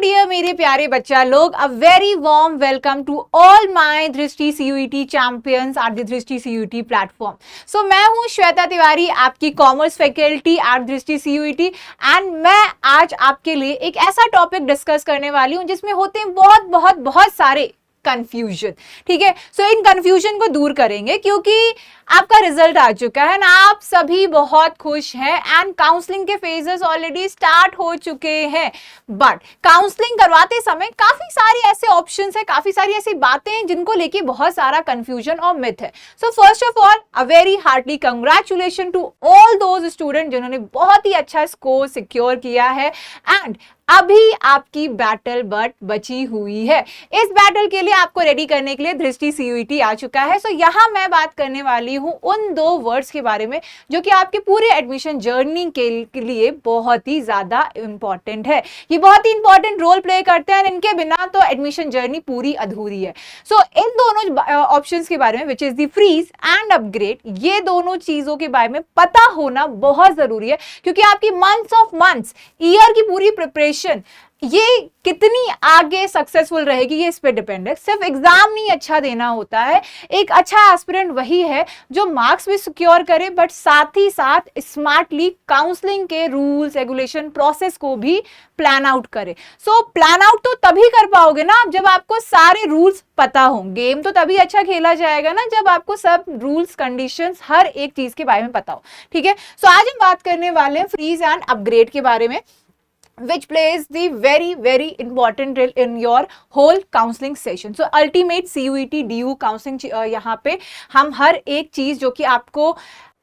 Dear मेरे प्यारे बच्चा लोग, a very warm welcome to all my Drishti CUET champions at the Drishti CUET platform. So मैं हूं श्वेता तिवारी, आपकी commerce faculty at Drishti CUET, and मैं आज आपके लिए एक ऐसा टॉपिक डिस्कस करने वाली हूं जिसमें होते हैं बहुत सारे कंफ्यूजन। ठीक है, सो इन कंफ्यूजन को दूर करेंगे क्योंकि आपका रिजल्ट आ चुका है ना, आप सभी बहुत खुश हैं एंड काउंसलिंग के फेजेस ऑलरेडी स्टार्ट हो चुके हैं। बट काउंसलिंग करवाते समय काफी सारी ऐसे ऑप्शंस है, काफी सारी ऐसी बातें हैं जिनको लेके बहुत सारा कंफ्यूजन और मिथ है। So first of all a very heartly congratulation to all those student जिन्होंने बहुत ही अच्छा स्कोर सिक्योर किया है एंड अभी आपकी बैटल बट बची हुई है। इस बैटल के लिए आपको रेडी करने के लिए दृष्टि सीयूईटी आ चुका है। सो यहां मैं बात करने वाली हूं उन दो वर्ड्स के बारे में जो कि आपके पूरे एडमिशन जर्नी के लिए बहुत ही ज्यादा इंपॉर्टेंट है। ये बहुत ही इंपॉर्टेंट रोल प्ले करते हैं, इनके बिना तो एडमिशन जर्नी पूरी अधूरी है। सो इन दोनों ऑप्शंस के बारे में, which is the freeze and upgrade, ये दोनों चीजों के बारे में पता होना बहुत जरूरी है क्योंकि आपकी मंथ्स ईयर की पूरी प्रिपरेशन ये कितनी आगे सक्सेसफुल रहेगी ये इस पे डिपेंड है। सिर्फ एग्जाम नहीं अच्छा देना होता है, एक अच्छा एस्पिरेंट वही है जो मार्क्स भी सिक्योर करे बट साथ ही साथ स्मार्टली काउंसलिंग के रूल्स रेगुलेशन प्रोसेस को भी प्लान आउट करे। सो प्लान आउट तो तभी कर पाओगे ना जब आपको सारे रूल्स पता हो। गेम तो तभी अच्छा खेला जाएगा ना जब आपको सब रूल्स कंडीशंस हर एक चीज के बारे में पता हो। ठीक है, सो आज हम बात करने वाले हैं फ्रीज एंड अपग्रेड के बारे में, which plays the very important role in your whole counseling session. So ultimate CUET DU counseling यहाँ पे हम हर एक चीज जो कि आपको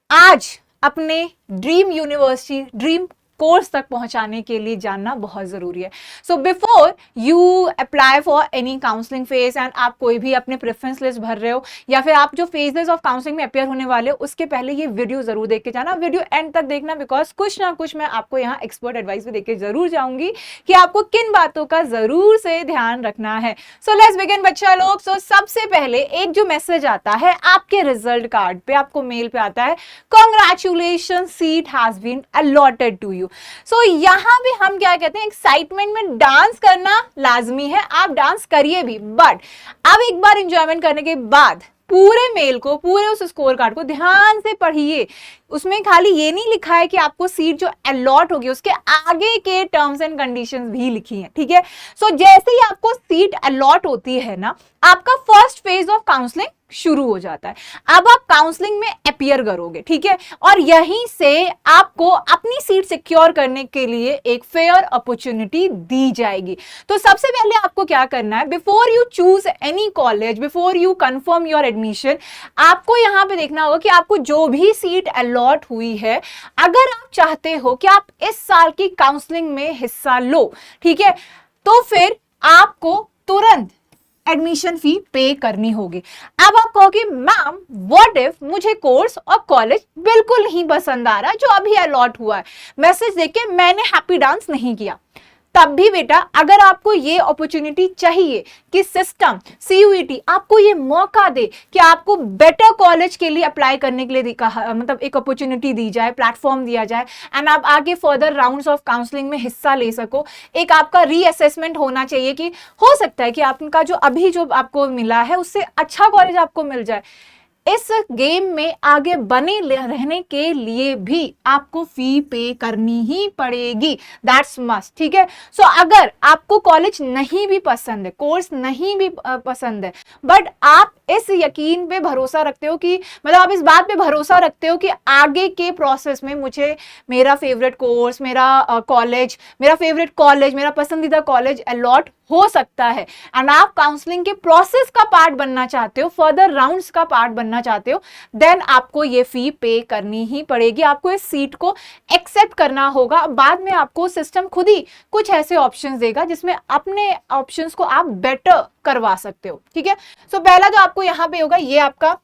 आज अपने ड्रीम यूनिवर्सिटी ड्रीम कोर्स तक पहुंचाने के लिए जानना बहुत जरूरी है। So before you apply for any counselling phase and आप कोई भी अपने प्रेफरेंस लिस्ट भर रहे हो या फिर आप जो फेजेस ऑफ काउंसलिंग में अपियर होने वाले हो उसके पहले ये वीडियो जरूर देख के जाना, वीडियो एंड तक देखना, बिकॉज कुछ ना कुछ मैं आपको यहाँ एक्सपर्ट एडवाइस भी देके जरूर जाऊंगी कि आपको किन बातों का जरूर से ध्यान रखना है। सो लेट्स बिगिन बच्चा लोग। सो सबसे पहले एक जो मैसेज आता है आपके रिजल्ट कार्ड पे, आपको मेल पे आता है, congratulation seat has been allotted to you. So यहां भी हम क्या कहते हैं, एक्साइटमेंट में डांस करना लाजमी है, आप डांस करिए भी, बट अब एक बार एंजॉयमेंट करने के बाद पूरे मेल को, पूरे उस स्कोर कार्ड को ध्यान से पढ़िए। उसमें खाली ये नहीं लिखा है कि आपको सीट जो अलॉट होगी उसके आगे के टर्म्स एंड कंडीशंस भी लिखी हैं। ठीक है, सो जैसे ही आपको सीट अलॉट होती है ना, आपका फर्स्ट फेज ऑफ काउंसलिंग शुरू हो जाता है। अब आप काउंसलिंग में अपियर करोगे, ठीक है, और यहीं से आपको अपनी सीट सिक्योर करने के लिए एक फेयर अपॉर्चुनिटी दी जाएगी। तो सबसे पहले आपको क्या करना है, before you choose any college, before you confirm your admission, आपको यहां पे देखना होगा कि आपको जो भी सीट अलॉट हुई है, अगर आप चाहते हो कि आप इस साल की काउंसलिंग में हिस्सा लो, ठीक है, तो फिर आपको तुरंत एडमिशन फी पे करनी होगी। अब आप कहोगे मैम व्हाट इफ मुझे कोर्स और कॉलेज बिल्कुल नहीं पसंद आ रहा जो अभी अलॉट हुआ है, मैसेज देके मैंने हैप्पी डांस नहीं किया, तब भी बेटा अगर आपको ये अपॉर्चुनिटी चाहिए कि सिस्टम सीयूईटी आपको ये मौका दे कि आपको बेटर कॉलेज के लिए अप्लाई करने के लिए मतलब एक अपॉर्चुनिटी दी जाए, प्लेटफॉर्म दिया जाए एंड आप आगे फर्दर राउंड्स ऑफ काउंसलिंग में हिस्सा ले सको, एक आपका रीअसेसमेंट होना चाहिए कि हो सकता है कि आपका जो अभी जो आपको मिला है उससे अच्छा कॉलेज आपको मिल जाए। इस गेम में आगे बने रहने के लिए भी आपको फी पे करनी ही पड़ेगी, दैट्स मस्ट। ठीक है, सो अगर आपको कॉलेज नहीं भी पसंद है, कोर्स नहीं भी पसंद है, बट आप इस यकीन पे भरोसा रखते हो कि मतलब आप इस बात पे भरोसा रखते हो कि आगे के प्रोसेस में मुझे मेरा फेवरेट कोर्स, मेरा कॉलेज, मेरा फेवरेट कॉलेज, मेरा पसंदीदा कॉलेज अलॉट हो सकता है एंड आप काउंसलिंग के प्रोसेस का पार्ट बनना चाहते हो, फर्दर राउंड्स का पार्ट बनना चाहते हो, देन आपको ये फी पे करनी ही पड़ेगी, आपको इस सीट को एक्सेप्ट करना होगा। बाद में आपको सिस्टम खुद ही कुछ ऐसे ऑप्शंस देगा जिसमें अपने ऑप्शंस को आप बेटर करवा सकते हो। ठीक है, सो पहला जो आपको यहाँ पे होगा, ये आपका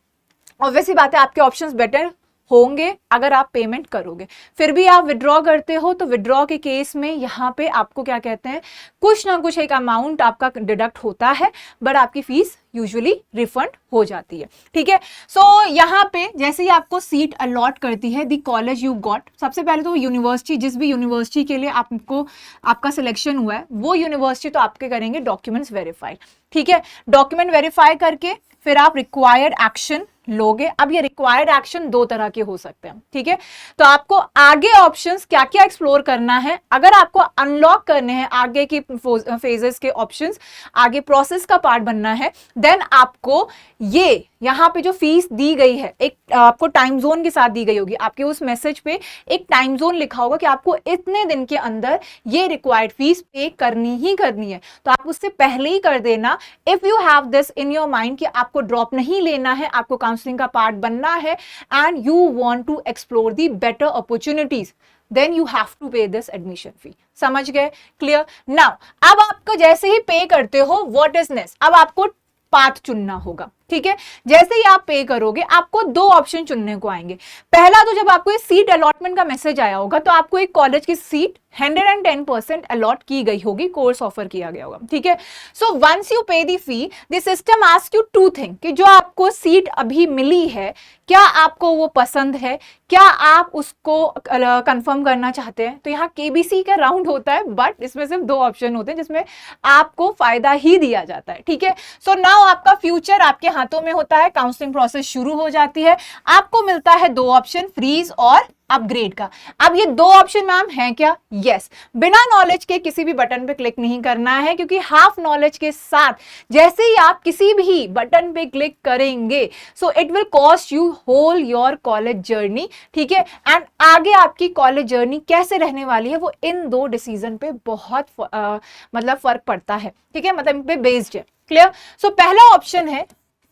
ऑब्वियसली बात है, आपके ऑप्शंस बेटर होंगे अगर आप पेमेंट करोगे। फिर भी आप विड्रॉ करते हो तो विड्रॉ के केस में यहाँ पे आपको क्या कहते हैं, कुछ ना कुछ एक अमाउंट आपका डिडक्ट होता है, बट आपकी फीस यूजुअली रिफंड हो जाती है। ठीक है, सो यहाँ पे जैसे ही आपको सीट अलॉट करती है द कॉलेज यू गॉट, सबसे पहले तो यूनिवर्सिटी, जिस भी यूनिवर्सिटी के लिए आपको आपका सिलेक्शन हुआ है वो यूनिवर्सिटी तो आपके करेंगे डॉक्यूमेंट्स वेरीफाई। ठीक है, डॉक्यूमेंट वेरीफाई करके फिर आप रिक्वायर्ड एक्शन लोगे। अब ये रिक्वायर्ड एक्शन दो तरह के हो सकते हैं। ठीक है, तो आपको आगे ऑप्शंस क्या क्या एक्सप्लोर करना है, अगर आपको अनलॉक करने हैं आगे की फेजेस के ऑप्शंस, आगे प्रोसेस का पार्ट बनना है, देन आपको ये यहाँ पे जो फीस दी गई है एक आपको टाइम जोन के साथ दी गई होगी, आपके उस मैसेज पे एक टाइम जोन लिखा होगा कि आपको इतने दिन के अंदर ये रिक्वायर्ड फीस पे करनी ही करनी है, तो आप उससे पहले ही कर देना। If you have this in your mind कि आपको ड्रॉप नहीं लेना है, आपको काउंसलिंग का पार्ट बनना है and you want to explore the better opportunities, then you have to pay this admission fee। समझ गए? क्लियर? नाउ अब आपको जैसे ही पे करते हो व्हाट इज नेक्स्ट, अब आपको पाथ चुनना होगा। ठीक है, जैसे ही आप पे करोगे आपको दो ऑप्शन चुनने को आएंगे। पहला तो जब आपको सीट अलॉटमेंट का मैसेज आया होगा तो आपको एक कॉलेज की सीट 110% अलॉट की गई होगी, कोर्स ऑफर किया गया होगा। ठीक है, so once you pay the fee the system ask you two thing कि जो आपको सीट अभी मिली है क्या आपको वो पसंद है, क्या आप उसको कंफर्म करना चाहते हैं। तो यहाँ केबीसी का राउंड होता है बट इसमें सिर्फ दो ऑप्शन होते हैं जिसमें आपको फायदा ही दिया जाता है। ठीक है, सो नाउ आपका फ्यूचर आपके हाथों में होता है, काउंसलिंग प्रोसेस शुरू हो जाती है, आपको मिलता है दो ऑप्शन, फ्रीज और अपग्रेड का। अब ये दो ऑप्शन मैम हैं क्या? यस, बिना नॉलेज के किसी भी बटन पे क्लिक नहीं करना है, क्योंकि हाफ नॉलेज के साथ जैसे ही आप किसी भी बटन पे क्लिक करेंगे so it will cost you whole your college journey. ठीक है, एंड आगे आपकी कॉलेज जर्नी कैसे रहने वाली है वो इन दो डिसीजन पे बहुत मतलब फर्क पड़ता है। ठीक है, मतलब इन पे बेस्ड है। क्लियर? सो पहला ऑप्शन है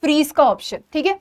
फ्रीज का ऑप्शन। ठीक है,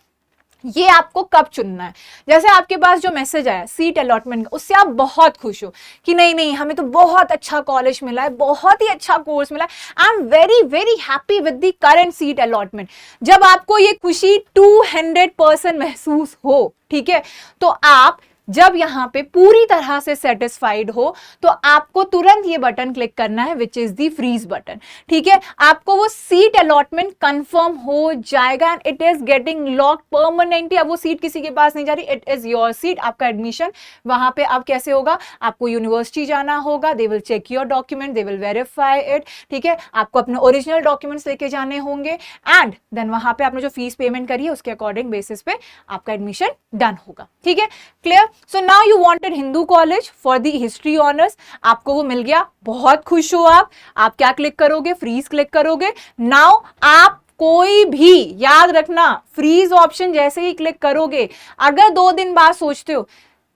ये आपको कब चुनना है, जैसे आपके पास जो मैसेज आया सीट अलॉटमेंट का, उससे आप बहुत खुश हो कि नहीं नहीं हमें तो बहुत अच्छा कॉलेज मिला है, बहुत ही अच्छा कोर्स मिला है, I am very very happy with the current seat allotment. जब आपको ये खुशी 200% महसूस हो, ठीक है, तो आप जब यहाँ पे पूरी तरह से सेटिस्फाइड हो तो आपको तुरंत ये बटन क्लिक करना है which is the freeze button. ठीक है, आपको वो सीट अलॉटमेंट कंफर्म हो जाएगा and it is getting locked permanently. अब वो सीट किसी के पास नहीं जा रही, इट इज योर सीट। आपका एडमिशन वहां पे अब कैसे होगा, आपको यूनिवर्सिटी जाना होगा, they will check your document, they will verify it. ठीक है, आपको अपने ओरिजिनल डॉक्यूमेंट्स लेके जाने होंगे एंड देन वहां पे आपने जो फीस पेमेंट करी है उसके अकॉर्डिंग बेसिस पे आपका एडमिशन डन होगा। ठीक है, clear? So now you wanted Hindu college for the history honours, आपको वो मिल गया, बहुत खुश हो आप क्या क्लिक करोगे, फ्रीज क्लिक करोगे। नाउ आप कोई भी, याद रखना, फ्रीज ऑप्शन जैसे ही क्लिक करोगे, अगर 2 दिन बाद सोचते हो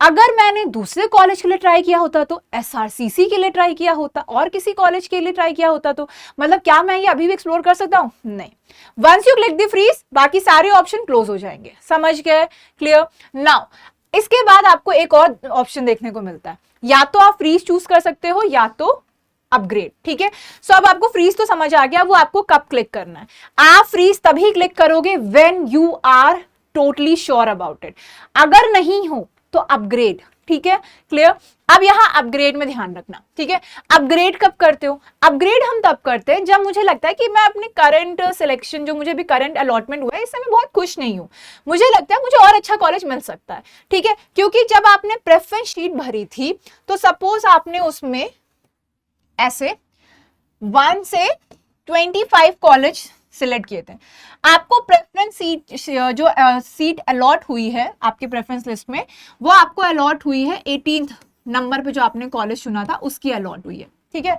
अगर मैंने दूसरे कॉलेज के लिए ट्राई किया होता तो, एसआरसीसी के लिए ट्राई किया होता, और किसी कॉलेज के लिए ट्राई किया होता तो, मतलब क्या मैं ये अभी भी एक्सप्लोर कर सकता हूं? नहीं। Once you click the freeze बाकी सारे ऑप्शन क्लोज हो जाएंगे। समझ गए? क्लियर? नाउ इसके बाद आपको एक और ऑप्शन देखने को मिलता है, या तो आप फ्रीज चूज कर सकते हो या तो अपग्रेड। ठीक है, सो अब आपको फ्रीज तो समझ आ गया, वो आपको कब क्लिक करना है। आप फ्रीज तभी क्लिक करोगे when you are totally sure about it, अगर नहीं हो तो अपग्रेड। ठीक है, क्लियर? अब यहां अपग्रेड में ध्यान रखना। ठीक है, अपग्रेड कब करते हो? अपग्रेड हम तब करते हैं जब मुझे लगता है कि मैं अपने करंट सिलेक्शन, जो मुझे भी करंट अलॉटमेंट हुआ है, इससे मैं बहुत खुश नहीं हूं, मुझे लगता है मुझे और अच्छा कॉलेज मिल सकता है। ठीक है, क्योंकि जब आपने प्रेफरेंस शीट भरी थी तो सपोज आपने उसमें ऐसे 1 से 25 कॉलेज सिलेक्ट किए थे, आपको प्रेफरेंस सीट जो सीट अलॉट हुई है आपके प्रेफरेंस लिस्ट में, वो आपको अलॉट हुई है 18th नंबर पे, जो आपने कॉलेज चुना था उसकी अलॉट हुई है। ठीक है,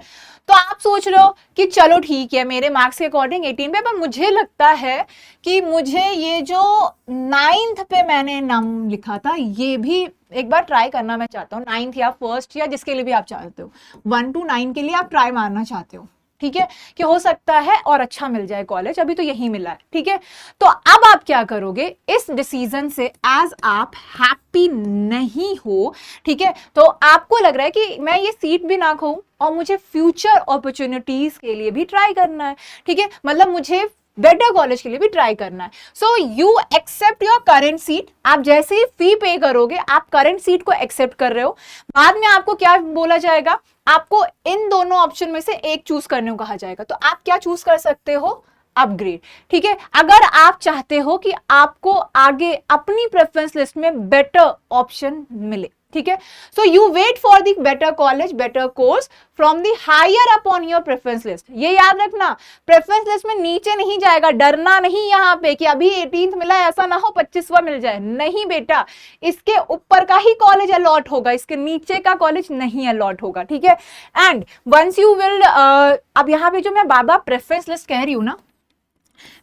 तो आप सोच रहे हो कि चलो ठीक है मेरे मार्क्स के अकॉर्डिंग 18 पे, पर मुझे लगता है कि मुझे ये जो 9th पे मैंने नाम लिखा था ये भी एक बार ट्राई करना मैं चाहता हूँ, 9th या 1st या जिसके लिए भी आप चाहते हो, 1 to 9 के लिए आप ट्राई मारना चाहते हो। ठीक है, कि हो सकता है और अच्छा मिल जाए कॉलेज, अभी तो यही मिला है। ठीक है, तो अब आप क्या करोगे इस डिसीजन से, एज आप हैप्पी नहीं हो, ठीक है, तो आपको लग रहा है कि मैं ये सीट भी ना खाऊं और मुझे फ्यूचर अपॉर्चुनिटीज के लिए भी ट्राई करना है। ठीक है, मतलब मुझे बेटर कॉलेज के लिए भी ट्राई करना है। So you accept your current seat. आप जैसे ही फी पे करोगे आप करेंट सीट को एक्सेप्ट कर रहे हो। बाद में आपको क्या बोला जाएगा, आपको इन दोनों ऑप्शन में से एक चूज करने को कहा जाएगा। तो आप क्या चूज कर सकते हो, अपग्रेड। ठीक है, अगर आप चाहते हो कि आपको आगे अपनी प्रेफरेंस लिस्ट में बेटर ऑप्शन मिले। ठीक है, so you wait for the better college, better course from the higher up on your preference list. ये याद रखना, प्रेफरेंस लिस्ट में नीचे नहीं जाएगा, डरना नहीं यहां पे कि अभी 18th मिला है, ऐसा ना हो 25वां मिल जाए। नहीं बेटा, इसके ऊपर का ही कॉलेज अलॉट होगा, इसके नीचे का कॉलेज नहीं अलॉट होगा। ठीक है, एंड वंस यू विल, अब यहां पे जो मैं बाबा प्रेफरेंस लिस्ट कह रही हूं ना,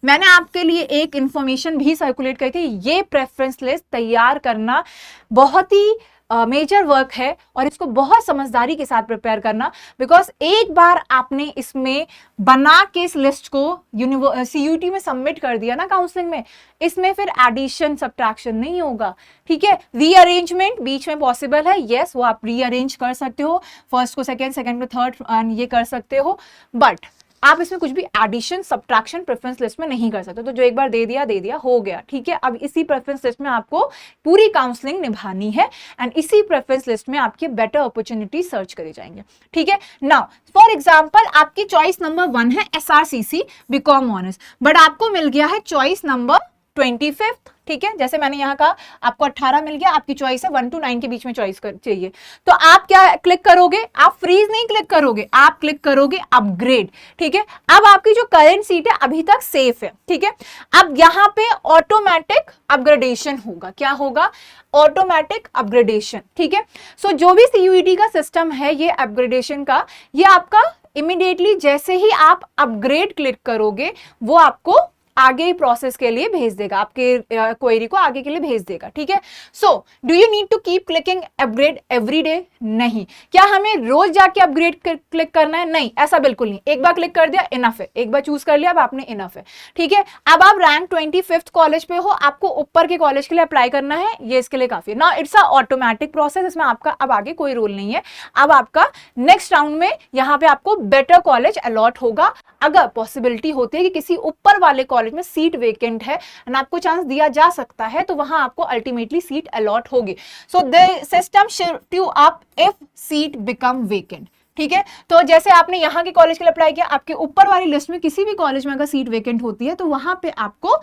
मैंने आपके लिए एक इंफॉर्मेशन भी सर्कुलेट करी थी। ये प्रेफरेंस लिस्ट तैयार करना बहुत ही मेजर वर्क है और इसको बहुत समझदारी के साथ प्रिपेयर करना, बिकॉज एक बार आपने इसमें बना के इस लिस्ट को CUET में सबमिट कर दिया ना काउंसलिंग में, इसमें फिर एडिशन सब्ट्रैक्शन नहीं होगा। ठीक है, रीअरेंजमेंट बीच में पॉसिबल है, यस वो आप रीअरेंज कर सकते हो, फर्स्ट को सेकेंड, सेकेंड को थर्ड, ये कर सकते हो, बट आप इसमें कुछ भी एडिशन सब्ट्रैक्शन प्रेफरेंस लिस्ट में नहीं कर सकते। तो जो एक बार दे दिया हो गया। ठीक है, अब इसी प्रेफरेंस लिस्ट में आपको पूरी काउंसलिंग निभानी है एंड इसी प्रेफरेंस लिस्ट में आपकी बेटर अपॉर्चुनिटी सर्च करे जाएंगे। ठीक है, नाउ फॉर एग्जांपल आपकी चॉइस नंबर 1 है SRCC बीकॉम ऑनर्स, बट आपको मिल गया है चॉइस नंबर 25। ठीक है, जैसे मैंने यहाँ कहा आपको 18 मिल गया, आपकी चॉइस है 1 to 9 के बीच में चॉइस चाहिए, तो आप क्या क्लिक करोगे, आप फ्रीज नहीं क्लिक करोगे, आप क्लिक करोगे अपग्रेड। ठीक है, अब आपकी जो करंट सीट है अभी तक सेफ है। ठीक है, अब यहाँ पे ऑटोमेटिक अपग्रेडेशन होगा। क्या होगा, ऑटोमेटिक अपग्रेडेशन। ठीक है, सो जो भी CUET का सिस्टम है ये अपग्रेडेशन का, ये आपका इमीडिएटली जैसे ही आप अपग्रेड क्लिक करोगे वो आपको आगे प्रोसेस के लिए भेज देगा, आपके क्वेरी को आगे के लिए भेज देगा। ठीक है, so do you need to keep clicking upgrade every day? नहीं। क्या हमें रोज जाके अपग्रेड क्लिक करना है? नहीं, ऐसा बिल्कुल नहीं। एक बार क्लिक कर दिया इनफ है, एक बार चूज कर लिया अब आपने इनफ है। ठीक है, अब आप रैंक 25th कॉलेज पे हो, आपको ऊपर के कॉलेज के लिए अप्लाई करना है, ये इसके लिए काफी है ना। इट्स अ ऑटोमेटिक प्रोसेस, इसमें आपका अब आगे कोई रोल नहीं है। अब आपका नेक्स्ट राउंड में यहाँ पे आपको बेटर कॉलेज अलॉट होगा। अगर पॉसिबिलिटी होती है कि किसी ऊपर वाले कॉलेज में सीट वेकेंट है एंड आपको चांस दिया जा सकता है, तो वहां आपको अल्टीमेटली सीट अलॉट होगी। So the system shift you up if seat become vacant. ठीक है, तो जैसे आपने यहाँ के कॉलेज के लिए अप्लाई किया, आपके ऊपर वाली लिस्ट में किसी भी कॉलेज में अगर सीट वेकेंट होती है तो वहां पे आपको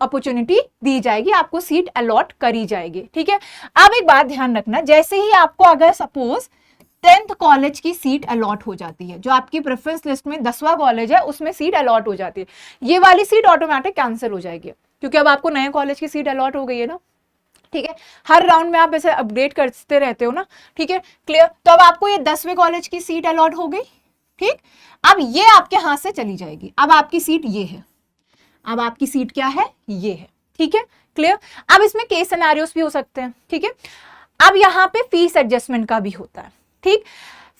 अपॉर्चुनिटी दी जाएगी, आपको सीट अलॉट करी जाएगी। ठीक है, अब एक बात ध्यान रखना, जैसे ही आपको अगर सपोज 10th कॉलेज की सीट अलॉट हो जाती है, जो आपकी प्रेफरेंस लिस्ट में 10वां कॉलेज है उसमें सीट अलॉट हो जाती है, ये वाली सीट ऑटोमेटिक कैंसिल हो जाएगी क्योंकि अब आपको नए कॉलेज की सीट अलॉट हो गई है ना। ठीक है, हर राउंड में आप ऐसे अपडेट करते रहते हो ना। ठीक है, क्लियर। तो अब आपको ये 10वें कॉलेज की सीट अलॉट हो गई। ठीक, अब ये आपके हाथ से चली जाएगी, अब आपकी सीट ये है, अब आपकी सीट क्या है, ये है। ठीक है, क्लियर। अब इसमें केस सिनेरियोस भी हो सकते हैं। ठीक है, अब यहाँ पे फीस एडजस्टमेंट का भी होता है। ठीक,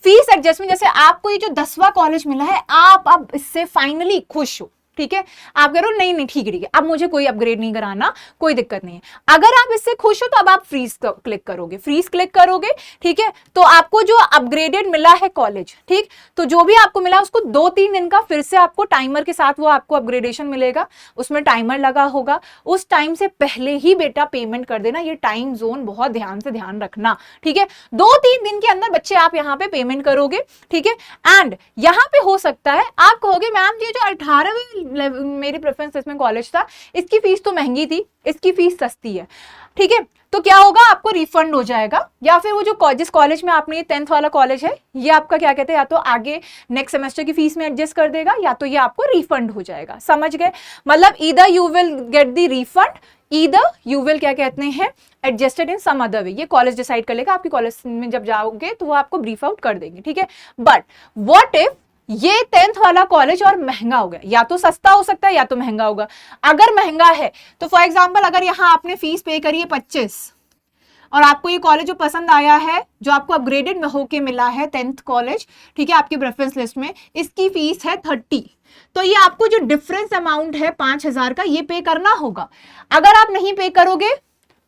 फीस एडजस्टमेंट, जैसे आपको ये जो 10वां कॉलेज मिला है, आप अब इससे फाइनली खुश हो। ठीक है, आप कह रहे हो नहीं ठीक है, अब मुझे कोई अपग्रेड नहीं कराना, कोई दिक्कत नहीं है। अगर आप इससे खुश हो तो अब आप फ्रीज क्लिक करोगे, फ्रीज क्लिक करोगे। ठीक है, तो आपको जो अपग्रेडेड मिला है कॉलेज, ठीक, तो जो भी आपको मिला उसको 2-3 दिन का फिर से आपको टाइमर के साथ वो आपको अपग्रेडेशन मिलेगा, उसमें टाइमर लगा होगा। उस टाइम से पहले ही बेटा पेमेंट कर देना, ये टाइम जोन बहुत ध्यान से ध्यान रखना। ठीक है, 2-3 दिन के अंदर बच्चे आप यहाँ पे पेमेंट करोगे। ठीक है, एंड यहाँ पे हो सकता है आप कहोगे मैम ये जो 18वीं मेरी प्रेफरेंस लिस्ट में कॉलेज था, इसकी फीस तो महंगी थी, इसकी फीस सस्ती है। ठीक है, तो क्या होगा, आपको रिफंड हो जाएगा, या फिर वो जो जिस कॉलेज में आपने 10th वाला कॉलेज है, ये आपका क्या कहते हैं, या तो आगे नेक्स्ट सेमेस्टर की फीस में एडजस्ट कर देगा, या तो ये आपको रिफंड हो जाएगा। समझ गए, मतलब either you will get the refund, either you will क्या कहते हैं adjusted in some other way. ये कॉलेज डिसाइड कर लेगा, आपकी कॉलेज में जब जाओगे तो वो आपको ब्रीफ आउट कर देंगे। ठीक है, बट व्हाट इफ ये 10th वाला कॉलेज और महंगा हो गया, या तो सस्ता हो सकता है या तो महंगा होगा। अगर महंगा है तो फॉर एग्जांपल अगर यहाँ आपने फीस पे करी है 25 और आपको ये कॉलेज जो पसंद आया है, जो आपको अपग्रेडेड में होके मिला है 10th कॉलेज, ठीक है, आपकी प्रेफरेंस लिस्ट में, इसकी फीस है 30, तो ये आपको जो डिफरेंस अमाउंट है 5000 का, ये पे करना होगा। अगर आप नहीं पे करोगे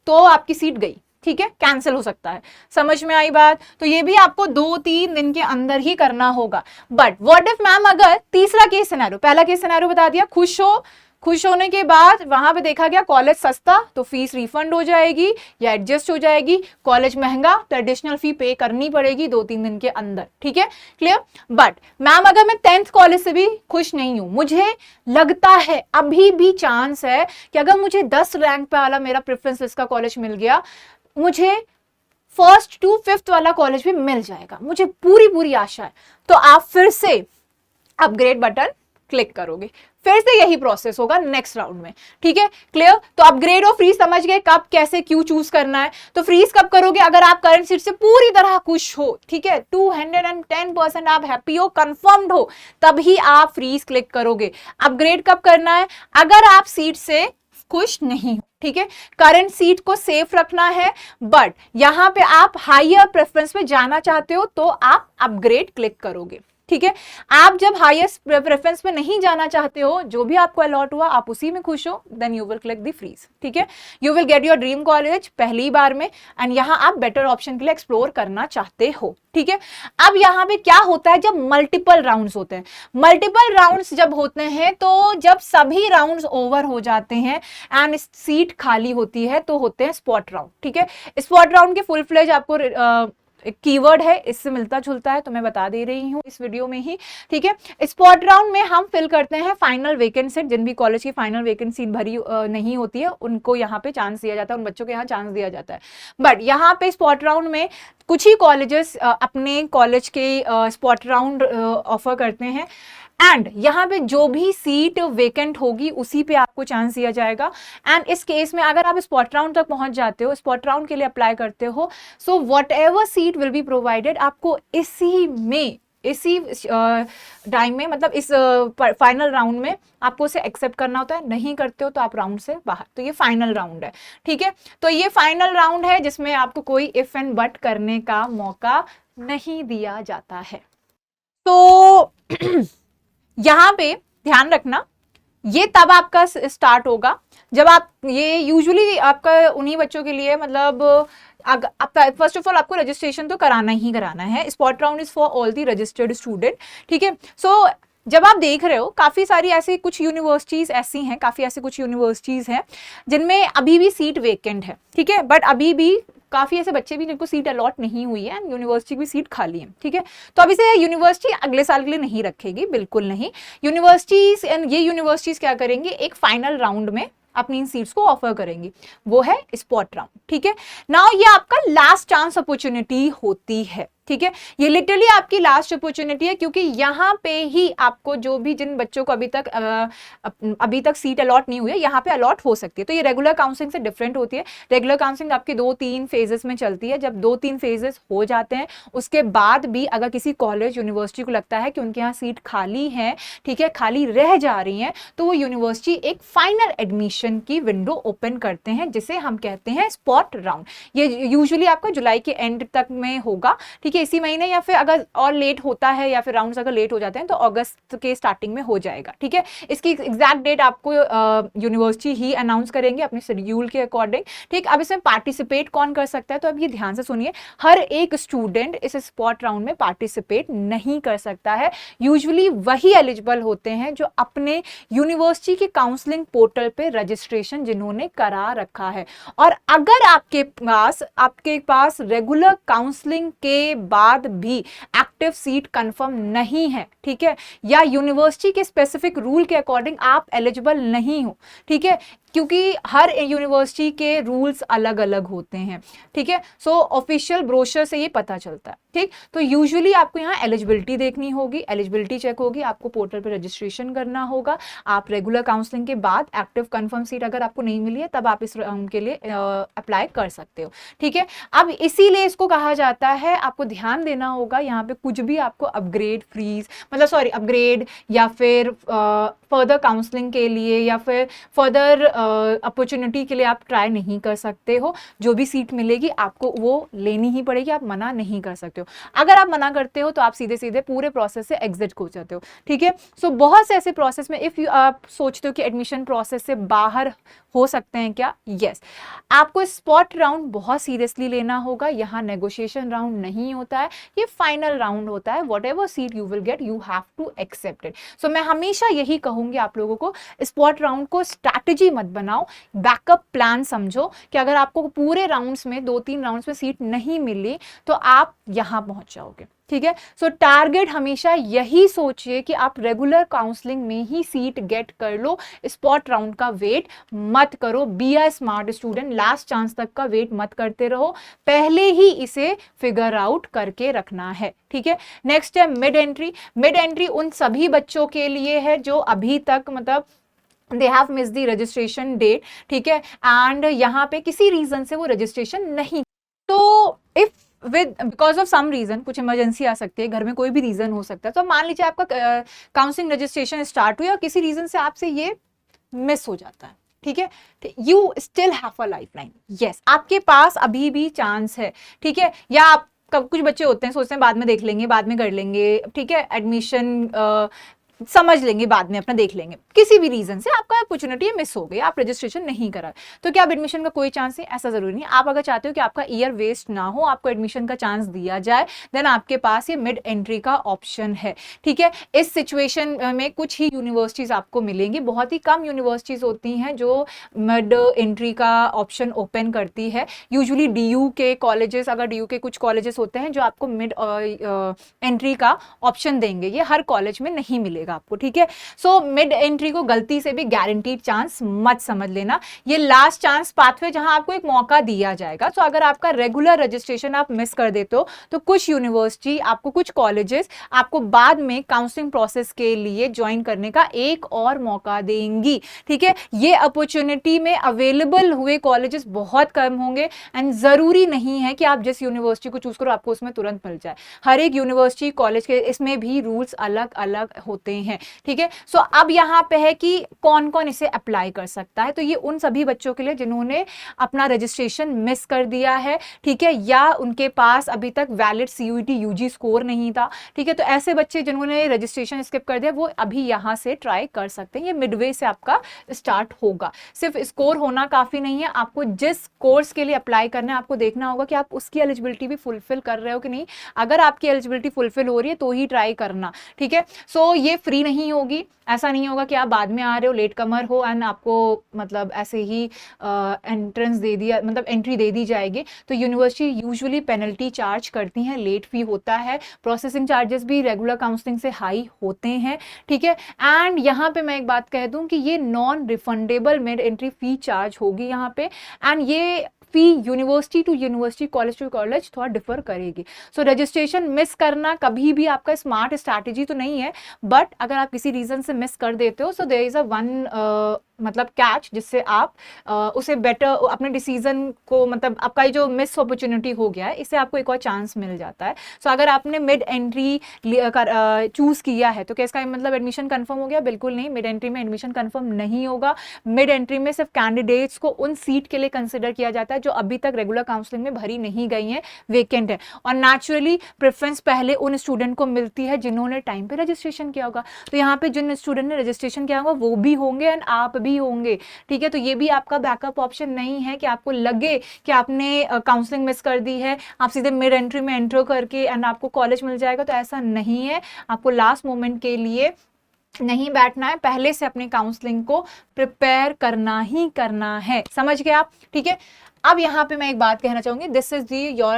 तो आपकी सीट गई। ठीक है, कैंसिल हो सकता है। समझ में आई बात? तो ये भी आपको 2-3 दिन के अंदर ही करना होगा। बट व्हाट इफ मैम, अगर तीसरा केस सिनेरियो, पहला केस सिनेरियो बता दिया, खुश होने के बाद वहां पे देखा गया कॉलेज सस्ता तो फीस रिफंड हो जाएगी या एडजस्ट हो जाएगी, कॉलेज महंगा तो एडिशनल फी पे करनी पड़ेगी 2-3 दिन के अंदर, ठीक है, क्लियर। बट मैम अगर मैं 10th कॉलेज से भी खुश नहीं हूं, मुझे लगता है अभी भी चांस है कि अगर मुझे 10 रैंक पे वाला मेरा प्रेफरेंस लिस्ट का कॉलेज मिल गया, मुझे 1st to 5th वाला कॉलेज भी मिल जाएगा, मुझे पूरी आशा है, तो आप फिर से अपग्रेड बटन क्लिक करोगे। फिर से यही प्रोसेस होगा नेक्स्ट राउंड में, ठीक है, क्लियर। तो अपग्रेड और फ्रीज समझ गए कब कैसे क्यों चूज करना है। तो फ्रीज कब करोगे? अगर आप करंट सीट से पूरी तरह खुश हो, ठीक है, 210% आप हैप्पी हो, कंफर्म्ड हो, तभी आप फ्रीज क्लिक करोगे। अपग्रेड कब करना है? अगर आप सीट से खुश नहीं हो, ठीक है, करंट सीट को सेफ रखना है, बट यहां पे आप हायर प्रेफरेंस में जाना चाहते हो तो आप अपग्रेड क्लिक करोगे, ठीक है। आप जब हाईएस्ट प्रेफरेंस में नहीं जाना चाहते हो, जो भी आपको अलॉट हुआ आप उसी में खुश हो, then you will click the freeze, ठीक है। You will get your dream college पहली बार में, एंड यहां आप बेटर ऑप्शन के लिए एक्सप्लोर करना चाहते हो, ठीक है। अब यहां पे क्या होता है जब मल्टीपल राउंड्स होते हैं? मल्टीपल राउंड्स जब होते हैं तो जब सभी राउंड्स ओवर हो जाते हैं एंड सीट खाली होती है तो होते हैं स्पॉट राउंड, ठीक है। स्पॉट राउंड के फुल फ्लेज आपको एक कीवर्ड है, इससे मिलता जुलता है तो मैं बता दे रही हूँ इस वीडियो में ही, ठीक है। स्पॉट राउंड में हम फिल करते हैं फाइनल वेकेंट सीट, जिन भी कॉलेज की फाइनल वेकेंट सीट भरी नहीं होती है उनको यहाँ पे चांस दिया जाता है, उन बच्चों को यहाँ चांस दिया जाता है। बट यहाँ पे स्पॉट राउंड में कुछ ही कॉलेजेस अपने कॉलेज के स्पॉट राउंड ऑफर करते हैं, एंड यहाँ पे जो भी सीट वेकेंट होगी उसी पे आपको चांस दिया जाएगा। एंड इस केस में अगर आप स्पॉट राउंड तक पहुंच जाते हो, स्पॉट राउंड के लिए अप्लाई करते हो, so what ever seat will be provided, आपको इसी टाइम में, मतलब इस फाइनल राउंड में आपको उसे एक्सेप्ट करना होता है। नहीं करते हो तो आप राउंड से बाहर। तो ये फाइनल राउंड है, ठीक है। तो ये फाइनल राउंड है जिसमें आपको कोई इफ एंड बट करने का मौका नहीं दिया जाता है। तो यहां पे ध्यान रखना, ये तब आपका स्टार्ट होगा जब आप, ये यूजुअली आपका उन्हीं बच्चों के लिए, मतलब फर्स्ट ऑफ ऑल आपको रजिस्ट्रेशन तो कराना ही कराना है। Spot round is for all the registered student, ठीक है। सो जब आप देख रहे हो काफी सारी ऐसी कुछ यूनिवर्सिटीज ऐसी हैं, काफी ऐसी कुछ यूनिवर्सिटीज हैं जिनमें अभी भी सीट वेकेंट है, ठीक है, बट अभी भी काफी ऐसे बच्चे भी जिनको सीट अलॉट नहीं हुई है, यूनिवर्सिटी की सीट खाली है, ठीक है। तो अभी से यूनिवर्सिटी अगले साल के लिए नहीं रखेगी, बिल्कुल नहीं। यूनिवर्सिटीज एंड ये यूनिवर्सिटीज क्या करेंगे, एक फाइनल राउंड में अपनी इन सीट्स को ऑफर करेंगी, वो है स्पॉट राउंड, ठीक है। नाउ ये आपका लास्ट चांस अपॉर्चुनिटी होती है, ठीक है। ये लिटरली आपकी लास्ट अपॉर्चुनिटी है, क्योंकि यहाँ पे ही आपको जो भी जिन बच्चों को अभी तक सीट अलॉट नहीं हुई है, यहाँ पे अलॉट हो सकती है। तो ये रेगुलर काउंसलिंग से डिफरेंट होती है। रेगुलर काउंसलिंग आपकी 2-3 फेजेस में चलती है। जब 2-3 फेजेस हो जाते हैं उसके बाद भी अगर किसी कॉलेज यूनिवर्सिटी को लगता है कि उनके यहाँ सीट खाली है, ठीक है, खाली रह जा रही है, तो वो यूनिवर्सिटी एक फाइनल एडमिशन की विंडो ओपन करते हैं, जिसे हम कहते हैं स्पॉट राउंड। ये यूजुअली आपका जुलाई के एंड तक में होगा, ठीक है, इसी महीने, या फिर अगर और लेट होता है या फिर राउंड्स अगर लेट हो जाते हैं तो अगस्त के स्टार्टिंग में हो जाएगा, ठीक है। इसकी एग्जैक्ट डेट आपको यूनिवर्सिटी ही अनाउंस करेंगे अपने शेड्यूल के अकॉर्डिंग, ठीक। अब इसमें पार्टिसिपेट कौन कर सकता है, तो अब ये ध्यान से सुनिए, हर एक स्टूडेंट इस स्पॉट राउंड में पार्टिसिपेट नहीं कर सकता है। यूजुअली वही एलिजिबल होते हैं जो अपने यूनिवर्सिटी के काउंसलिंग पोर्टल पे रजिस्ट्रेशन जिन्होंने करा रखा है। और अगर आपके पास रेगुलर काउंसलिंग के बाद भी एक्टिव सीट कंफर्म नहीं है, ठीक है, या यूनिवर्सिटी के स्पेसिफिक रूल के अकॉर्डिंग आप एलिजिबल नहीं हो, ठीक है, क्योंकि हर यूनिवर्सिटी के रूल्स अलग अलग होते हैं, ठीक है। सो ऑफिशियल ब्रोशर से ये पता चलता है, ठीक। तो यूजुअली आपको यहाँ एलिजिबिलिटी देखनी होगी, एलिजिबिलिटी चेक होगी, आपको पोर्टल पे रजिस्ट्रेशन करना होगा। आप रेगुलर काउंसलिंग के बाद एक्टिव कंफर्म सीट अगर आपको नहीं मिली है तब आप इस राउंड के लिए अप्लाई कर सकते हो, ठीक है। अब इसीलिए इसको कहा जाता है, आपको ध्यान देना होगा यहाँ पे कुछ भी आपको अपग्रेड फ्रीज, अपग्रेड या फिर फर्दर काउंसलिंग के लिए या फिर फर्दर अपॉर्चुनिटी के लिए आप ट्राई नहीं कर सकते हो। जो भी सीट मिलेगी आपको वो लेनी ही पड़ेगी, आप मना नहीं कर सकते हो। अगर आप मना करते हो तो आप सीधे सीधे पूरे प्रोसेस से एग्जिट हो जाते हो, ठीक है। सो बहुत से ऐसे प्रोसेस में इफ यू आप सोचते हो कि एडमिशन प्रोसेस से बाहर हो सकते हैं क्या, यस, आपको स्पॉट राउंड बहुत सीरियसली लेना होगा। यहाँ नेगोशिएशन राउंड नहीं होता है, ये फाइनल राउंड होता है। Whatever seat you will get you have to accept it. So मैं हमेशा यही कहूंगी आप लोगों को, स्पॉट राउंड को स्ट्रैटेजी मत बनाओ, बैकअप प्लान समझो कि अगर आपको पूरे राउंड्स में 2-3 राउंड्स में सीट नहीं मिली तो आप यहां पहुंच जाओगे, ठीक है। सो टारगेट हमेशा यही सोचिए कि आप रेगुलर काउंसलिंग में ही सीट गेट कर लो, स्पॉट राउंड का वेट मत करो। Be a smart student, last chance तक का वेट मत करते रहो, पहले ही इसे फिगर आउट करके रखना है, ठीक है। नेक्स्ट है मिड एंट्री। मिड एंट्री उन सभी बच्चों के लिए है जो अभी तक मतलब they have miss the registration date, ठीक है, एंड यहाँ पे किसी रीजन से वो रजिस्ट्रेशन नहीं, तो if because of some reason, कुछ इमरजेंसी आ सकती है, घर में कोई भी रीजन हो सकता है, तो मान लीजिए आपका काउंसलिंग रजिस्ट्रेशन स्टार्ट हुई और किसी रीजन से आपसे ये मिस हो जाता है, ठीक है, you still have a lifeline. Yes, आपके पास अभी भी चांस है, ठीक है। या आप कुछ बच्चे होते हैं सोचते हैं बाद में देख लेंगे, बाद में कर लेंगे, ठीक है, एडमिशन समझ लेंगे बाद में, अपना देख लेंगे, किसी भी रीजन से आपका अपॉर्चुनिटी मिस हो गई, आप रजिस्ट्रेशन नहीं करा, तो क्या अब एडमिशन का कोई चांस नहीं? ऐसा जरूरी नहीं। आप अगर चाहते हो कि आपका ईयर वेस्ट ना हो, आपको एडमिशन का चांस दिया जाए, देन आपके पास ये मिड एंट्री का ऑप्शन है, ठीक है। इस सिचुएशन में कुछ ही यूनिवर्सिटीज आपको मिलेंगी, बहुत ही कम यूनिवर्सिटीज होती हैं जो मिड एंट्री का ऑप्शन ओपन करती है। यूजुअली डीयू के कॉलेजेस, अगर डीयू के कुछ कॉलेजेस होते हैं जो आपको मिड एंट्री का ऑप्शन देंगे, ये हर कॉलेज में नहीं मिलेगा आपको, ठीक है। सो मिड एंट्री को गलती से भी गारंटीड चांस मत समझ लेना, ये लास्ट चांस पाथवे जहां आपको एक मौका दिया जाएगा। सो अगर आपका रेगुलर रजिस्ट्रेशन आप मिस कर देते हो तो कुछ यूनिवर्सिटी आपको, कुछ कॉलेजेस आपको बाद में काउंसलिंग प्रोसेस के लिए ज्वाइन करने का एक और मौका देंगी, ठीक है। ये अपॉर्चुनिटी में अवेलेबल हुए कॉलेजेस बहुत कम होंगे एंड जरूरी नहीं है कि आप जिस यूनिवर्सिटी को चूज करो आपको उसमें तुरंत मिल जाए। हर एक यूनिवर्सिटी कॉलेज के इसमें भी रूल्स अलग अलग होते हैं, ठीक है। सो अब यहां पे है कि कौन कौन इसे अप्लाई कर सकता है, तो ये उन सभी बच्चों के लिए जिन्होंने अपना रजिस्ट्रेशन मिस कर दिया है, ठीक है, या उनके पास अभी तक वैलिड सीयूईटी यूजी स्कोर नहीं था, ठीक है। तो ऐसे बच्चे जिन्होंने रजिस्ट्रेशन स्किप कर दिया वो अभी यहां से ट्राई कर सकते हैं। ये मिडवे से आपका स्टार्ट होगा। सिर्फ स्कोर होना काफी नहीं है, आपको जिस कोर्स के लिए अप्लाई करना है आपको देखना होगा कि आप उसकी एलिजिबिलिटी भी फुलफिल कर रहे हो कि नहीं। अगर आपकी एलिजिबिलिटी फुलफिल हो रही है तो ही ट्राई करना, ठीक है। सो ये फ्री नहीं होगी, ऐसा नहीं होगा कि आप बाद में आ रहे हो, लेट कमर हो एंड आपको मतलब ऐसे ही एंट्रेंस दे दिया, मतलब एंट्री दे दी जाएगी। तो यूनिवर्सिटी यूजुअली पेनल्टी चार्ज करती हैं, लेट फी होता है, प्रोसेसिंग चार्जेस भी रेगुलर काउंसलिंग से हाई होते हैं, ठीक है। एंड यहाँ पे मैं एक बात कह दूं कि ये non refundable mid entry fee charge होगी यहाँ पे, एंड ये fee university to university, college to college थोड़ा डिफर करेगी। सो रजिस्ट्रेशन मिस करना कभी भी आपका स्मार्ट स्ट्रैटेजी तो नहीं है, बट अगर आप किसी रीजन से मिस कर देते हो so there is a one मतलब कैच, जिससे आप उसे बेटर अपने डिसीजन को, मतलब आपका जो मिस अपॉर्चुनिटी हो गया है इससे आपको एक और चांस मिल जाता है। सो अगर आपने मिड एंट्री चूज किया है तो क्या इसका मतलब एडमिशन कंफर्म हो गया? बिल्कुल नहीं, मिड एंट्री में एडमिशन कंफर्म नहीं होगा। मिड एंट्री में सिर्फ कैंडिडेट्स को उन सीट के लिए कंसिडर किया जाता है जो अभी तक रेगुलर काउंसलिंग में भरी नहीं गई है, वेकेंट है, और नेचुरली प्रेफरेंस पहले उन स्टूडेंट को मिलती है जिन्होंने टाइम पे रजिस्ट्रेशन किया होगा। तो यहाँ पे जिन स्टूडेंट ने रजिस्ट्रेशन किया होगा वो भी होंगे एंड आप भी होंगे, ठीक है। तो ये भी आपका बैकअप ऑप्शन नहीं है कि आपको लगे कि आपने काउंसलिंग मिस कर दी है, आप सीधे मिड एंट्री में एंटर करके एंड आपको कॉलेज मिल जाएगा, तो ऐसा नहीं है। आपको लास्ट मोमेंट के लिए नहीं बैठना है, पहले से अपनी काउंसलिंग को प्रिपेयर करना ही करना है, समझ गए आप, ठीक है। अब यहाँ पे मैं एक बात कहना चाहूंगी, this is the your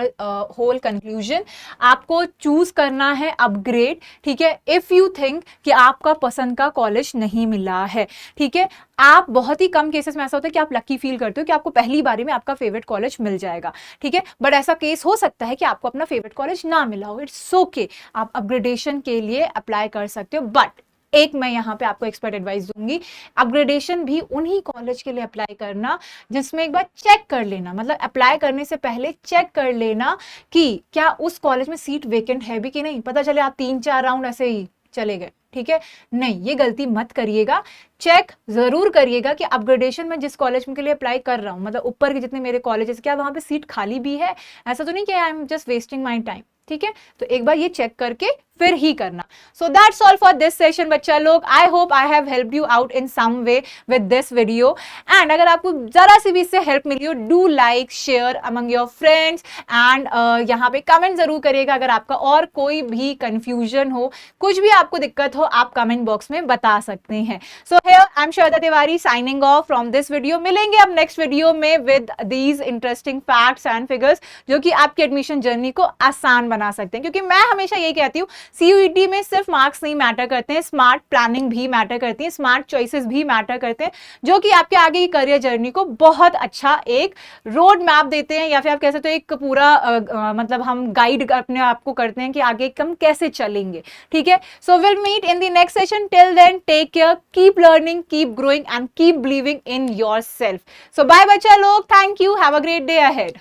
whole conclusion. आपको चूज करना है अपग्रेड, ठीक है, इफ यू थिंक कि आपका पसंद का कॉलेज नहीं मिला है, ठीक है। आप बहुत ही कम केसेस में ऐसा होता है कि आप लकी फील करते हो कि आपको पहली बारी में आपका फेवरेट कॉलेज मिल जाएगा, ठीक है, बट ऐसा केस हो सकता है कि आपको अपना फेवरेट कॉलेज ना मिला हो, इट्स ओके, आप अपग्रेडेशन के लिए अप्लाई कर सकते हो। बट एक मैं यहाँ पे आपको एक्सपर्ट एडवाइस दूंगी, अपग्रेडेशन भी उन्हीं कॉलेज के लिए अप्लाई करना जिसमें एक बार चेक कर लेना, मतलब अप्लाई करने से पहले चेक कर लेना कि क्या उस कॉलेज में सीट वेकेंट है भी कि नहीं। पता चले आप 3-4 राउंड ऐसे ही चले गए, ठीक है, नहीं, ये गलती मत करिएगा। चेक जरूर करिएगा कि अपग्रेडेशन में जिस कॉलेज के लिए अप्लाई कर रहा हूँ, मतलब ऊपर के जितने मेरे कॉलेजेस, क्या वहां पे सीट खाली भी है, ऐसा तो नहीं कि I am just wasting my time. ठीक है, तो एक बार ये चेक करके फिर ही करना। So that's all for this session बच्चा लोग। I hope I have helped you out in some way with this video. And अगर आपको जरा सी भी इससे हेल्प मिली हो, do like share among your friends and यहाँ पे कमेंट जरूर करिएगा। अगर आपका और कोई भी कंफ्यूजन हो, कुछ भी आपको दिक्कत हो, आप कमेंट बॉक्स में बता सकते हैं। So here I am Shweta Tiwari signing off from this video. मिलेंगे अब नेक्स्ट वीडियो में with these interesting facts and figures जो कि आपकी एडमिशन जर्नी को आसान बना सकते हैं। क्योंकि मैं हमेशा यही कहती हूँ, सीयूईटी में सिर्फ मार्क्स नहीं मैटर करते हैं, स्मार्ट प्लानिंग भी मैटर करती है, स्मार्ट चॉइसेस भी मैटर करते हैं, जो कि आपके आगे की करियर जर्नी को बहुत अच्छा एक रोड मैप देते हैं, या फिर आप कह सकते हो एक पूरा मतलब हम गाइड अपने आप को करते हैं कि आगे हम कैसे चलेंगे। ठीक है, so will meet in the next session. Till then take care, keep learning, keep growing and keep believing in yourself. So bye बच्चा लोग, thank you, have a great day ahead.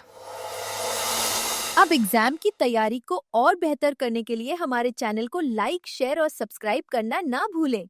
अब एग्जाम की तैयारी को और बेहतर करने के लिए हमारे चैनल को लाइक, शेयर और सब्सक्राइब करना ना भूलें।